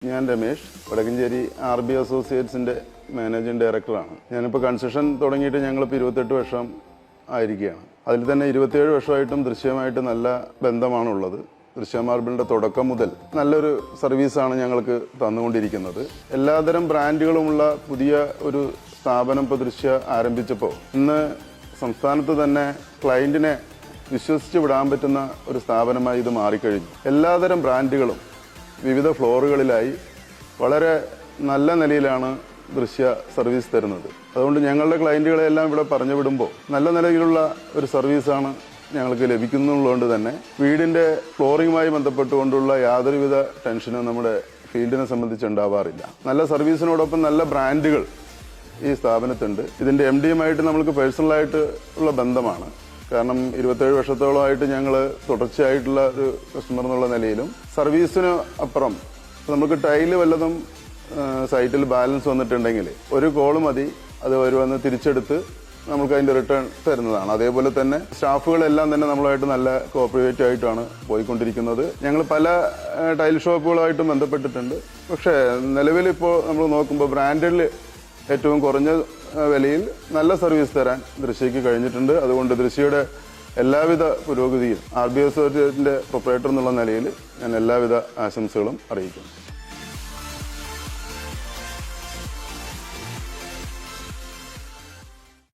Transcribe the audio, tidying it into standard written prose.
ഞാൻ Ramesh, Vadakkanchery RB അസോസിയേറ്റ്സിൻ്റെ managing ഡയറക്ടറാണ്. ഞാനിപ്പോൾ കൺസ്ട്രക്ഷൻ തുടങ്ങിയിട്ട് ഞങ്ങളിപ്പോൾ 28 വർഷം ആയിരിക്കുകയാണ്. അതിൽ തന്നെ 27 വർഷമായിട്ടും ദൃശ്യമായിട്ട് നല്ല ബന്ധമാണുള്ളത്. ദൃശ്യ മാർബിളിൻ്റെ തുടക്കം മുതൽ നല്ലൊരു സർവീസാണ് ഞങ്ങൾക്ക് തന്നുകൊണ്ടിരിക്കുന്നത്. എല്ലാതരം ബ്രാൻഡുകളുമുള്ള പുതിയ ഒരു സ്ഥാപനം ഇപ്പോൾ ദൃശ്യ ആരംഭിച്ചപ്പോൾ ഇന്ന് സംസ്ഥാനത്ത് തന്നെ ക്ലയൻറ്റിനെ വിശ്വസിച്ച് വിടാൻ പറ്റുന്ന ഒരു സ്ഥാപനമായി ഇത് മാറിക്കഴിഞ്ഞു. എല്ലാതരം ബ്രാൻഡുകളും വിവിധ ഫ്ലോറുകളിലായി വളരെ നല്ല നിലയിലാണ് ദൃശ്യ സർവീസ് തരുന്നത്. അതുകൊണ്ട് ഞങ്ങളുടെ ക്ലയൻറ്റുകളെല്ലാം ഇവിടെ പറഞ്ഞു വിടുമ്പോൾ നല്ല നിലയിലുള്ള ഒരു സർവീസാണ് ഞങ്ങൾക്ക് ലഭിക്കുന്നുള്ളതുകൊണ്ട് തന്നെ വീടിൻ്റെ ഫ്ലോറിങ്ങുമായി ബന്ധപ്പെട്ടുകൊണ്ടുള്ള യാതൊരുവിധ ടെൻഷനും നമ്മുടെ ഫീൽഡിനെ സംബന്ധിച്ച് ഉണ്ടാവാറില്ല. നല്ല സർവീസിനോടൊപ്പം നല്ല ബ്രാൻഡുകൾ ഈ സ്ഥാപനത്തുണ്ട്. ഇതിൻ്റെ MD-യുമായിട്ട് നമ്മൾക്ക് പേഴ്സണലായിട്ട് ഉള്ള ബന്ധമാണ്. കാരണം 27 വർഷത്തോളമായിട്ട് ഞങ്ങൾ തുടർച്ചയായിട്ടുള്ള ഒരു കസ്റ്റമർ എന്നുള്ള നിലയിലും സർവീസിന് അപ്പുറം നമുക്ക് ടൈല് വല്ലതും സൈറ്റിൽ ബാലൻസ് വന്നിട്ടുണ്ടെങ്കിൽ ഒരു കോള് മതി, അത് വന്ന് തിരിച്ചെടുത്ത് നമുക്ക് അതിൻ്റെ റിട്ടേൺ തരുന്നതാണ്. അതേപോലെ തന്നെ സ്റ്റാഫുകളെല്ലാം തന്നെ നമ്മളുമായിട്ട് നല്ല കോപ്പറേറ്റീവ് ആയിട്ടാണ് പോയിക്കൊണ്ടിരിക്കുന്നത്. ഞങ്ങൾ പല ടൈൽ ഷോപ്പുകളുമായിട്ടും ബന്ധപ്പെട്ടിട്ടുണ്ട്. പക്ഷേ നിലവിലിപ്പോൾ നമ്മൾ നോക്കുമ്പോൾ ബ്രാൻഡിൽ ഏറ്റവും കുറഞ്ഞ വിലയിൽ നല്ല സർവീസ് തരാൻ ദൃശ്യയ്ക്ക് കഴിഞ്ഞിട്ടുണ്ട്. അതുകൊണ്ട് ദൃശ്യയുടെ എല്ലാവിധ പുരോഗതിയും RB അസോസിയേറ്റിൻ്റെ പ്രൊപ്പറേറ്റർ എന്നുള്ള നിലയിൽ ഞാൻ എല്ലാവിധ ആശംസകളും അറിയിക്കുന്നു.